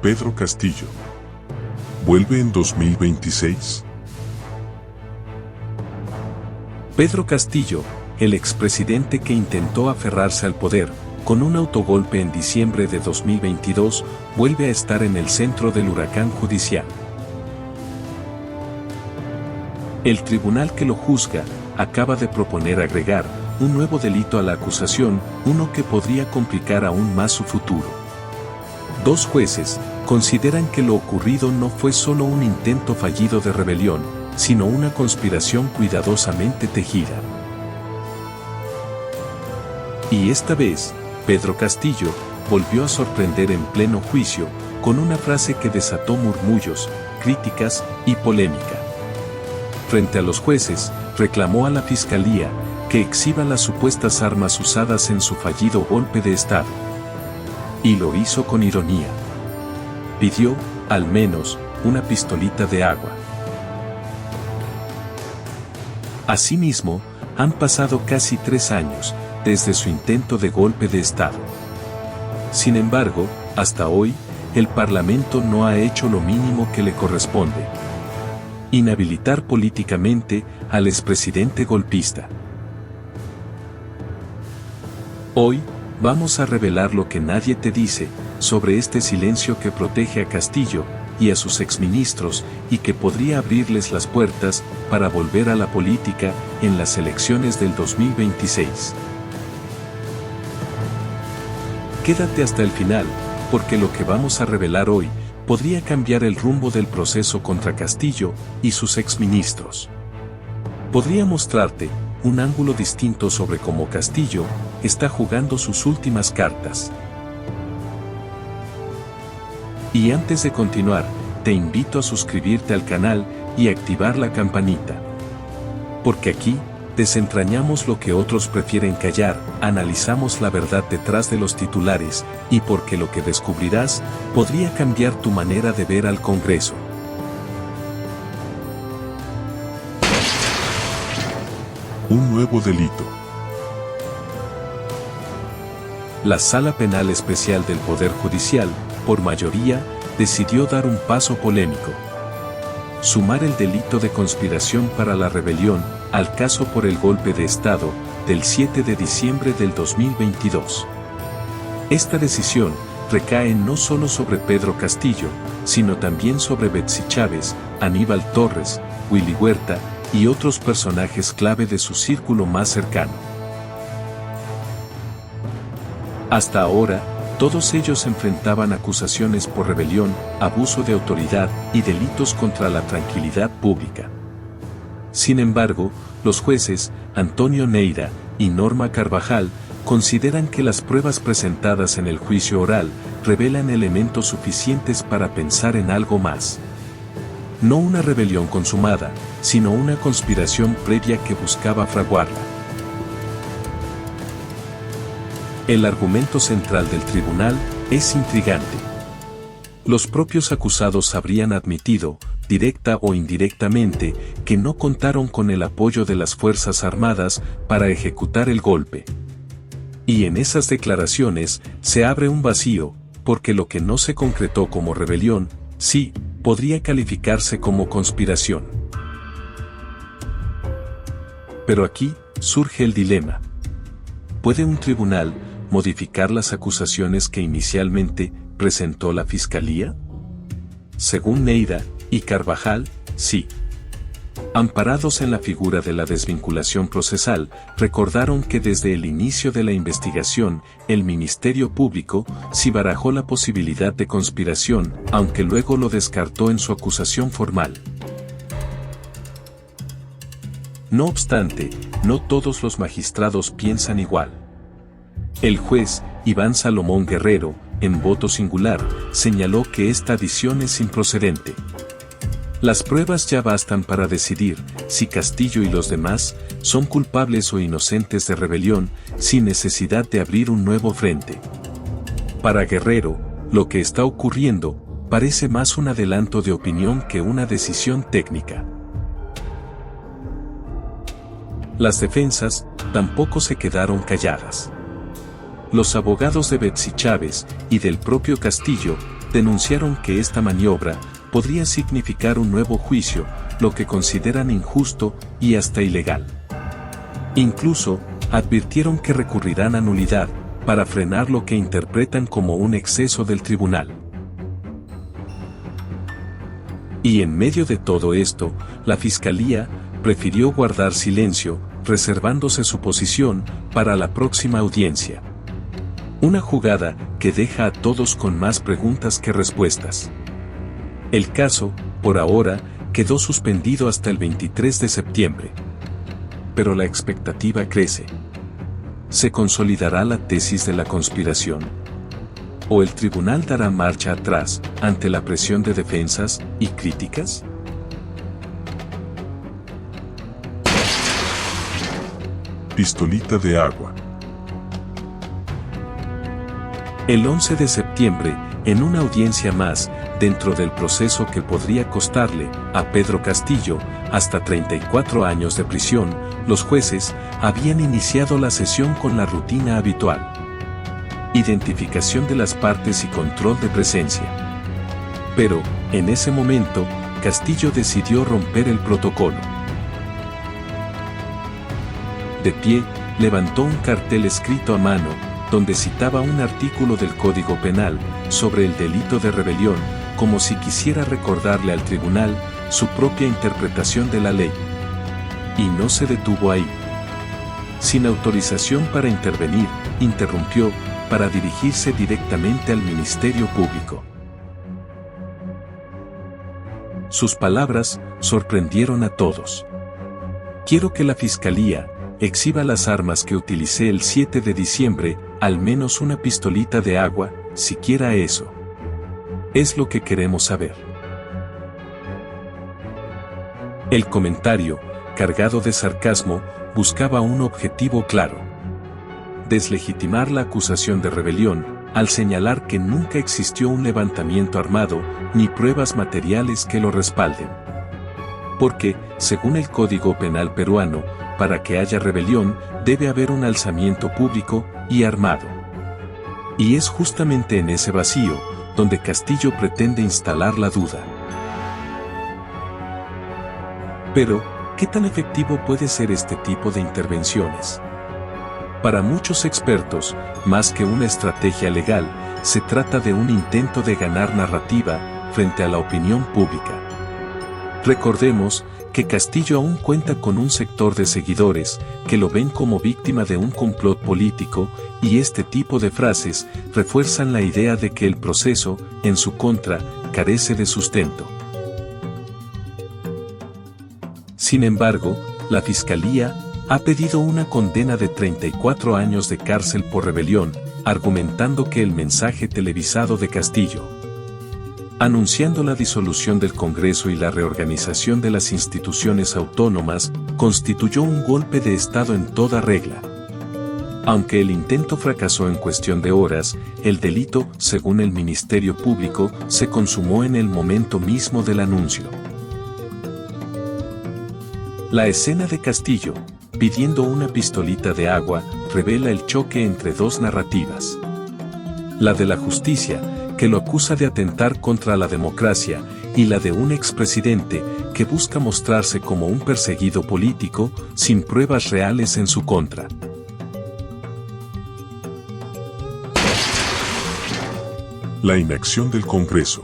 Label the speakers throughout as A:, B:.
A: Pedro Castillo. ¿Vuelve en 2026?
B: Pedro Castillo, el expresidente que intentó aferrarse al poder, con un autogolpe en diciembre de 2022, vuelve a estar en el centro del huracán judicial. El tribunal que lo juzga acaba de proponer agregar un nuevo delito a la acusación, uno que podría complicar aún más su futuro. Dos jueces consideran que lo ocurrido no fue solo un intento fallido de rebelión, sino una conspiración cuidadosamente tejida. Y esta vez, Pedro Castillo volvió a sorprender en pleno juicio, con una frase que desató murmullos, críticas y polémica. Frente a los jueces, reclamó a la Fiscalía que exhiba las supuestas armas usadas en su fallido golpe de Estado. Y lo hizo con ironía. Pidió, al menos, una pistolita de agua. Asimismo, han pasado casi 3 años desde su intento de golpe de Estado. Sin embargo, hasta hoy, el Parlamento no ha hecho lo mínimo que le corresponde: inhabilitar políticamente al expresidente golpista. Hoy, vamos a revelar lo que nadie te dice sobre este silencio que protege a Castillo y a sus exministros y que podría abrirles las puertas para volver a la política en las elecciones del 2026. Quédate hasta el final, porque lo que vamos a revelar hoy podría cambiar el rumbo del proceso contra Castillo y sus exministros. Podría mostrarte un ángulo distinto sobre cómo Castillo está jugando sus últimas cartas. Y antes de continuar, te invito a suscribirte al canal y activar la campanita. Porque aquí, desentrañamos lo que otros prefieren callar, analizamos la verdad detrás de los titulares, y porque lo que descubrirás podría cambiar tu manera de ver al Congreso.
A: Un nuevo delito.
B: La Sala Penal Especial del Poder Judicial, por mayoría, decidió dar un paso polémico: sumar el delito de conspiración para la rebelión al caso por el golpe de Estado del 7 de diciembre del 2022. Esta decisión recae no solo sobre Pedro Castillo, sino también sobre Betsy Chávez, Aníbal Torres, Willy Huerta y otros personajes clave de su círculo más cercano. Hasta ahora, todos ellos enfrentaban acusaciones por rebelión, abuso de autoridad y delitos contra la tranquilidad pública. Sin embargo, los jueces, Antonio Neira y Norma Carvajal, consideran que las pruebas presentadas en el juicio oral revelan elementos suficientes para pensar en algo más. No una rebelión consumada, sino una conspiración previa que buscaba fraguarla. El argumento central del tribunal es intrigante. Los propios acusados habrían admitido, directa o indirectamente, que no contaron con el apoyo de las Fuerzas Armadas para ejecutar el golpe. Y en esas declaraciones se abre un vacío, porque lo que no se concretó como rebelión, sí, podría calificarse como conspiración. Pero aquí surge el dilema. ¿Puede un tribunal modificar las acusaciones que inicialmente presentó la Fiscalía? Según Neira y Carvajal, sí. Amparados en la figura de la desvinculación procesal, recordaron que desde el inicio de la investigación, el Ministerio Público sí barajó la posibilidad de conspiración, aunque luego lo descartó en su acusación formal. No obstante, no todos los magistrados piensan igual. El juez, Iván Salomón Guerrero, en voto singular, señaló que esta adición es improcedente. Las pruebas ya bastan para decidir si Castillo y los demás son culpables o inocentes de rebelión, sin necesidad de abrir un nuevo frente. Para Guerrero, lo que está ocurriendo parece más un adelanto de opinión que una decisión técnica. Las defensas tampoco se quedaron calladas. Los abogados de Betsy Chávez y del propio Castillo denunciaron que esta maniobra podría significar un nuevo juicio, lo que consideran injusto y hasta ilegal. Incluso, advirtieron que recurrirán a nulidad para frenar lo que interpretan como un exceso del tribunal. Y en medio de todo esto, la Fiscalía prefirió guardar silencio, reservándose su posición para la próxima audiencia. Una jugada que deja a todos con más preguntas que respuestas. El caso, por ahora, quedó suspendido hasta el 23 de septiembre. Pero la expectativa crece. ¿Se consolidará la tesis de la conspiración? ¿O el tribunal dará marcha atrás ante la presión de defensas y críticas?
A: Pistolita de agua.
B: El 11 de septiembre, en una audiencia más, dentro del proceso que podría costarle a Pedro Castillo hasta 34 años de prisión, los jueces habían iniciado la sesión con la rutina habitual. Identificación de las partes y control de presencia. Pero, en ese momento, Castillo decidió romper el protocolo. De pie, levantó un cartel escrito a mano, donde citaba un artículo del Código Penal sobre el delito de rebelión, como si quisiera recordarle al tribunal su propia interpretación de la ley. Y no se detuvo ahí. Sin autorización para intervenir, interrumpió para dirigirse directamente al Ministerio Público. Sus palabras sorprendieron a todos. Quiero que la Fiscalía exhiba las armas que utilicé el 7 de diciembre, al menos una pistolita de agua, siquiera eso. Es lo que queremos saber. El comentario, cargado de sarcasmo, buscaba un objetivo claro: deslegitimar la acusación de rebelión, al señalar que nunca existió un levantamiento armado, ni pruebas materiales que lo respalden. Porque, según el Código Penal peruano, para que haya rebelión, debe haber un alzamiento público y armado. Y es justamente en ese vacío, donde Castillo pretende instalar la duda. Pero, ¿qué tan efectivo puede ser este tipo de intervenciones? Para muchos expertos, más que una estrategia legal, se trata de un intento de ganar narrativa frente a la opinión pública. Recordemos que Castillo aún cuenta con un sector de seguidores que lo ven como víctima de un complot político, y este tipo de frases refuerzan la idea de que el proceso, en su contra, carece de sustento. Sin embargo, la Fiscalía ha pedido una condena de 34 años de cárcel por rebelión, argumentando que el mensaje televisado de Castillo, anunciando la disolución del Congreso y la reorganización de las instituciones autónomas, constituyó un golpe de Estado en toda regla. Aunque el intento fracasó en cuestión de horas, el delito, según el Ministerio Público, se consumó en el momento mismo del anuncio. La escena de Castillo, pidiendo una pistolita de agua, revela el choque entre dos narrativas. La de la justicia, que lo acusa de atentar contra la democracia, y la de un expresidente que busca mostrarse como un perseguido político, sin pruebas reales en su contra.
A: La inacción del Congreso.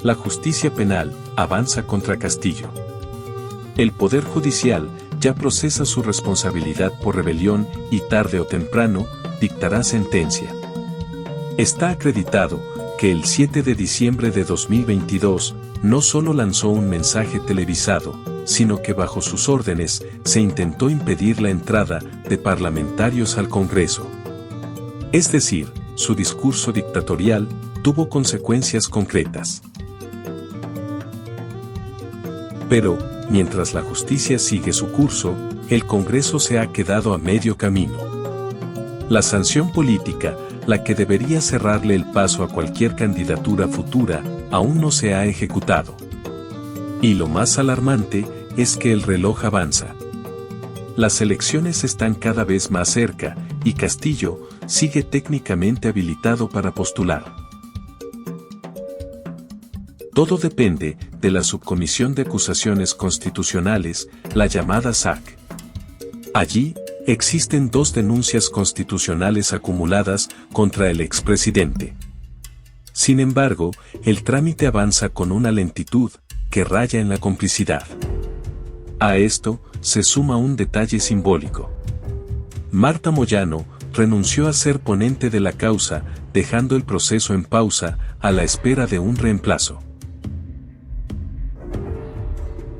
B: La justicia penal avanza contra Castillo. El Poder Judicial ya procesa su responsabilidad por rebelión y tarde o temprano dictará sentencia. Está acreditado que el 7 de diciembre de 2022 no solo lanzó un mensaje televisado, sino que bajo sus órdenes se intentó impedir la entrada de parlamentarios al Congreso. Es decir, su discurso dictatorial tuvo consecuencias concretas. Pero, mientras la justicia sigue su curso, el Congreso se ha quedado a medio camino. La sanción política, la que debería cerrarle el paso a cualquier candidatura futura, aún no se ha ejecutado. Y lo más alarmante es que el reloj avanza. Las elecciones están cada vez más cerca, y Castillo sigue técnicamente habilitado para postular. Todo depende de la Subcomisión de Acusaciones Constitucionales, la llamada SAC. Allí, existen 2 denuncias constitucionales acumuladas contra el expresidente. Sin embargo, el trámite avanza con una lentitud que raya en la complicidad. A esto se suma un detalle simbólico. Marta Moyano renunció a ser ponente de la causa, dejando el proceso en pausa, a la espera de un reemplazo.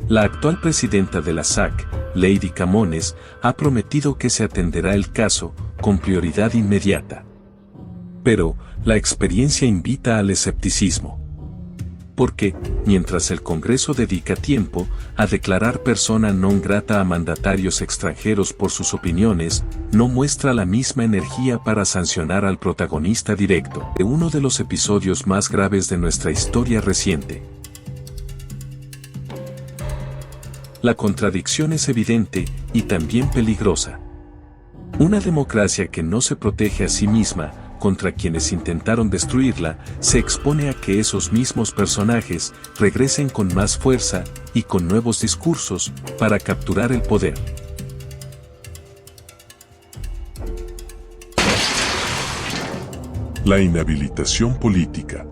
B: La actual presidenta de la SAC, Lady Camones, ha prometido que se atenderá el caso con prioridad inmediata. Pero, la experiencia invita al escepticismo. Porque, mientras el Congreso dedica tiempo a declarar persona non grata a mandatarios extranjeros por sus opiniones, no muestra la misma energía para sancionar al protagonista directo de uno de los episodios más graves de nuestra historia reciente. La contradicción es evidente y también peligrosa. Una democracia que no se protege a sí misma contra quienes intentaron destruirla, se expone a que esos mismos personajes regresen con más fuerza y con nuevos discursos para capturar el poder.
A: La inhabilitación política.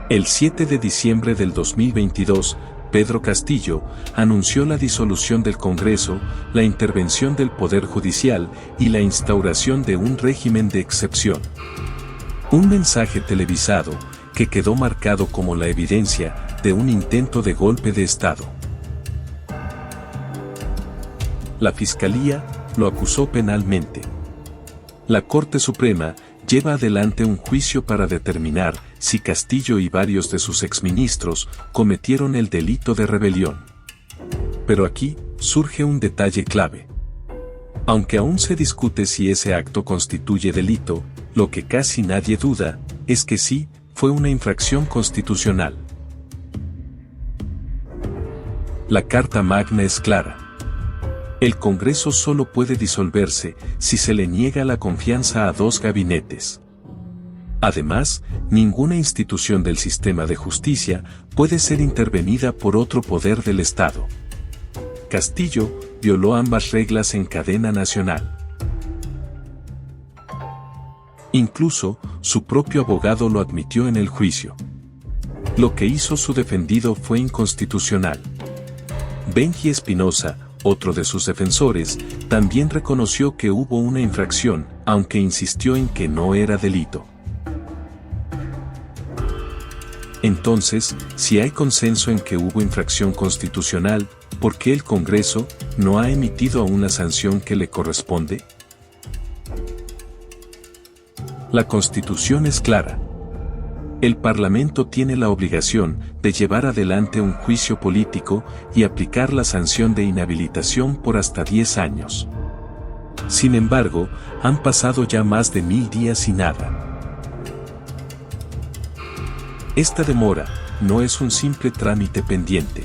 B: El 7 de diciembre del 2022, Pedro Castillo anunció la disolución del Congreso, la intervención del Poder Judicial y la instauración de un régimen de excepción. Un mensaje televisado que quedó marcado como la evidencia de un intento de golpe de Estado. La Fiscalía lo acusó penalmente. La Corte Suprema lleva adelante un juicio para determinar si Castillo y varios de sus exministros cometieron el delito de rebelión. Pero aquí surge un detalle clave. Aunque aún se discute si ese acto constituye delito, lo que casi nadie duda es que sí fue una infracción constitucional. La Carta Magna es clara. El Congreso solo puede disolverse si se le niega la confianza a 2 gabinetes. Además, ninguna institución del sistema de justicia puede ser intervenida por otro poder del Estado. Castillo violó ambas reglas en cadena nacional. Incluso, su propio abogado lo admitió en el juicio. Lo que hizo su defendido fue inconstitucional. Benji Espinosa, otro de sus defensores, también reconoció que hubo una infracción, aunque insistió en que no era delito. Entonces, si hay consenso en que hubo infracción constitucional, ¿por qué el Congreso no ha emitido aún la sanción que le corresponde? La Constitución es clara. El Parlamento tiene la obligación de llevar adelante un juicio político y aplicar la sanción de inhabilitación por hasta 10 años. Sin embargo, han pasado ya más de 1000 días y nada. Esta demora no es un simple trámite pendiente.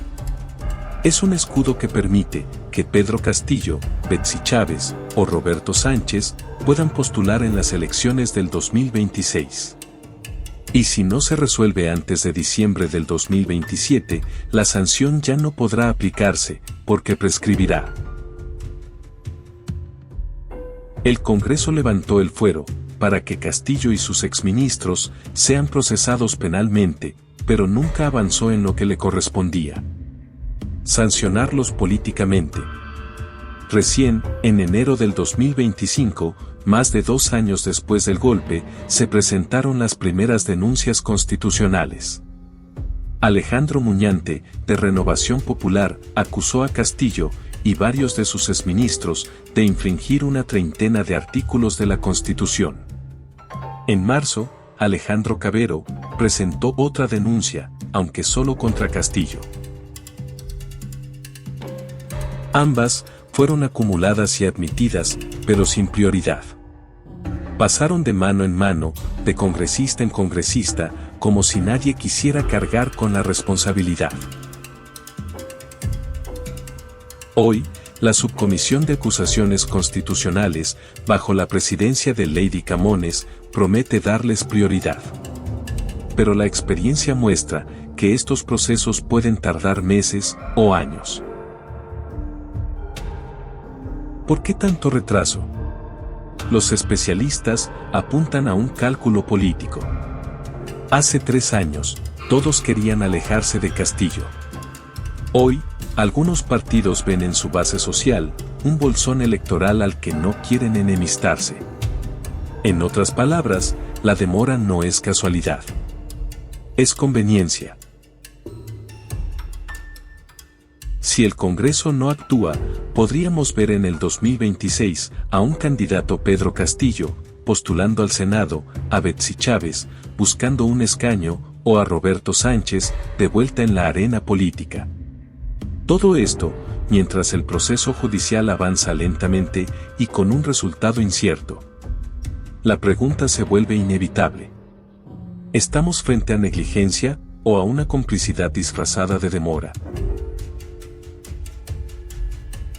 B: Es un escudo que permite que Pedro Castillo, Betsy Chávez o Roberto Sánchez puedan postular en las elecciones del 2026. Y si no se resuelve antes de diciembre del 2027, la sanción ya no podrá aplicarse, porque prescribirá. El Congreso levantó el fuero para que Castillo y sus exministros sean procesados penalmente, pero nunca avanzó en lo que le correspondía: sancionarlos políticamente. Recién, en enero del 2025, más de 2 años después del golpe, se presentaron las primeras denuncias constitucionales. Alejandro Muñante, de Renovación Popular, acusó a Castillo y varios de sus exministros de infringir una treintena de artículos de la Constitución. En marzo, Alejandro Cabero presentó otra denuncia, aunque solo contra Castillo. Ambas fueron acumuladas y admitidas, pero sin prioridad. Pasaron de mano en mano, de congresista en congresista, como si nadie quisiera cargar con la responsabilidad. Hoy, la Subcomisión de Acusaciones Constitucionales, bajo la presidencia de Lady Camones, promete darles prioridad. Pero la experiencia muestra que estos procesos pueden tardar meses o años. ¿Por qué tanto retraso? Los especialistas apuntan a un cálculo político. Hace 3 años, todos querían alejarse de Castillo. Hoy, algunos partidos ven en su base social un bolsón electoral al que no quieren enemistarse. En otras palabras, la demora no es casualidad. Es conveniencia. Si el Congreso no actúa, podríamos ver en el 2026 a un candidato Pedro Castillo, postulando al Senado, a Betsy Chávez, buscando un escaño, o a Roberto Sánchez, de vuelta en la arena política. Todo esto, mientras el proceso judicial avanza lentamente y con un resultado incierto. La pregunta se vuelve inevitable. ¿Estamos frente a negligencia o a una complicidad disfrazada de demora?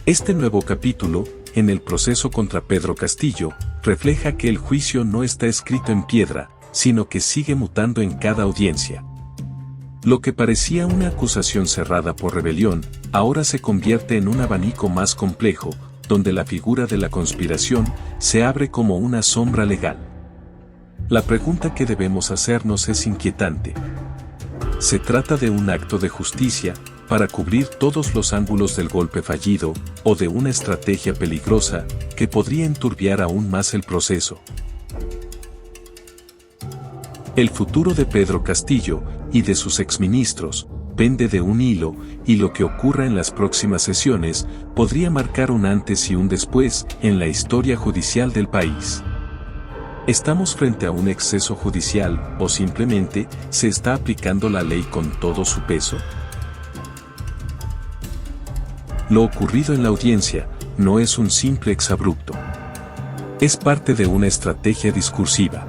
B: Este nuevo capítulo, en el proceso contra Pedro Castillo, refleja que el juicio no está escrito en piedra, sino que sigue mutando en cada audiencia. Lo que parecía una acusación cerrada por rebelión, ahora se convierte en un abanico más complejo, donde la figura de la conspiración se abre como una sombra legal. La pregunta que debemos hacernos es inquietante. ¿Se trata de un acto de justicia para cubrir todos los ángulos del golpe fallido, o de una estrategia peligrosa que podría enturbiar aún más el proceso? El futuro de Pedro Castillo y de sus exministros pende de un hilo, y lo que ocurra en las próximas sesiones podría marcar un antes y un después en la historia judicial del país. ¿Estamos frente a un exceso judicial o simplemente se está aplicando la ley con todo su peso? Lo ocurrido en la audiencia no es un simple exabrupto. Es parte de una estrategia discursiva.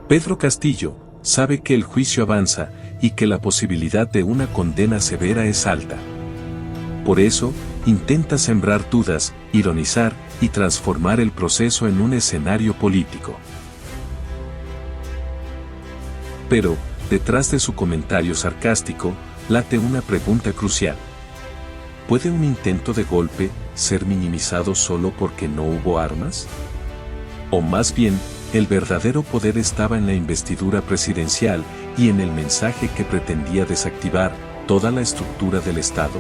B: Pedro Castillo sabe que el juicio avanza y que la posibilidad de una condena severa es alta. Por eso, intenta sembrar dudas, ironizar y transformar el proceso en un escenario político. Pero, detrás de su comentario sarcástico, late una pregunta crucial. ¿Puede un intento de golpe ser minimizado solo porque no hubo armas? O más bien, el verdadero poder estaba en la investidura presidencial y en el mensaje que pretendía desactivar toda la estructura del Estado.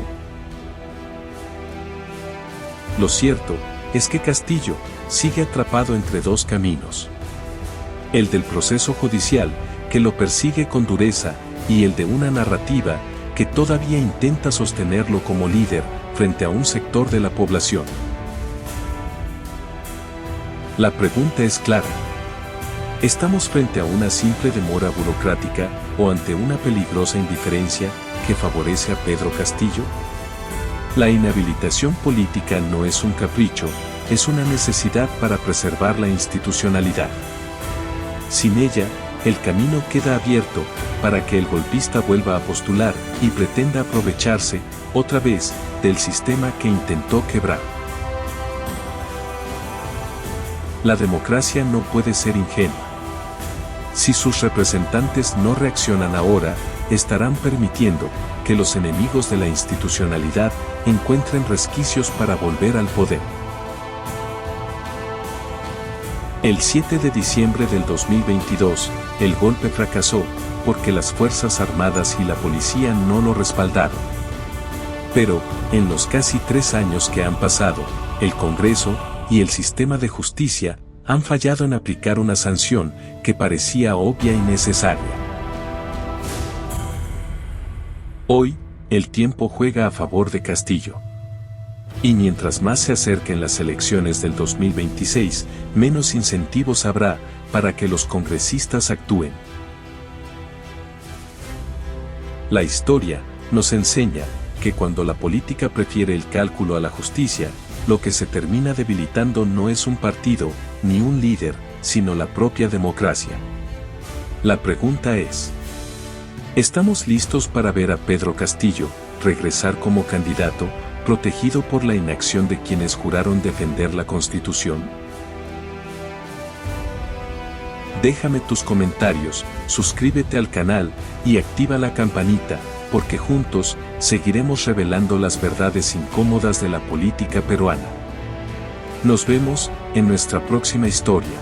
B: Lo cierto es que Castillo sigue atrapado entre dos caminos. El del proceso judicial, que lo persigue con dureza, y el de una narrativa que todavía intenta sostenerlo como líder frente a un sector de la población. La pregunta es clara. ¿Estamos frente a una simple demora burocrática o ante una peligrosa indiferencia que favorece a Pedro Castillo? La inhabilitación política no es un capricho, es una necesidad para preservar la institucionalidad. Sin ella, el camino queda abierto para que el golpista vuelva a postular y pretenda aprovecharse, otra vez, del sistema que intentó quebrar. La democracia no puede ser ingenua. Si sus representantes no reaccionan ahora, estarán permitiendo que los enemigos de la institucionalidad encuentren resquicios para volver al poder. El 7 de diciembre del 2022, el golpe fracasó, porque las Fuerzas Armadas y la policía no lo respaldaron. Pero, en los casi 3 años que han pasado, el Congreso y el sistema de justicia han fallado en aplicar una sanción que parecía obvia y necesaria. Hoy, el tiempo juega a favor de Castillo. Y mientras más se acerquen las elecciones del 2026, menos incentivos habrá para que los congresistas actúen. La historia nos enseña que cuando la política prefiere el cálculo a la justicia, lo que se termina debilitando no es un partido, ni un líder, sino la propia democracia. La pregunta es: ¿estamos listos para ver a Pedro Castillo regresar como candidato, protegido por la inacción de quienes juraron defender la Constitución? Déjame tus comentarios, suscríbete al canal y activa la campanita, porque juntos seguiremos revelando las verdades incómodas de la política peruana. Nos vemos en nuestra próxima historia.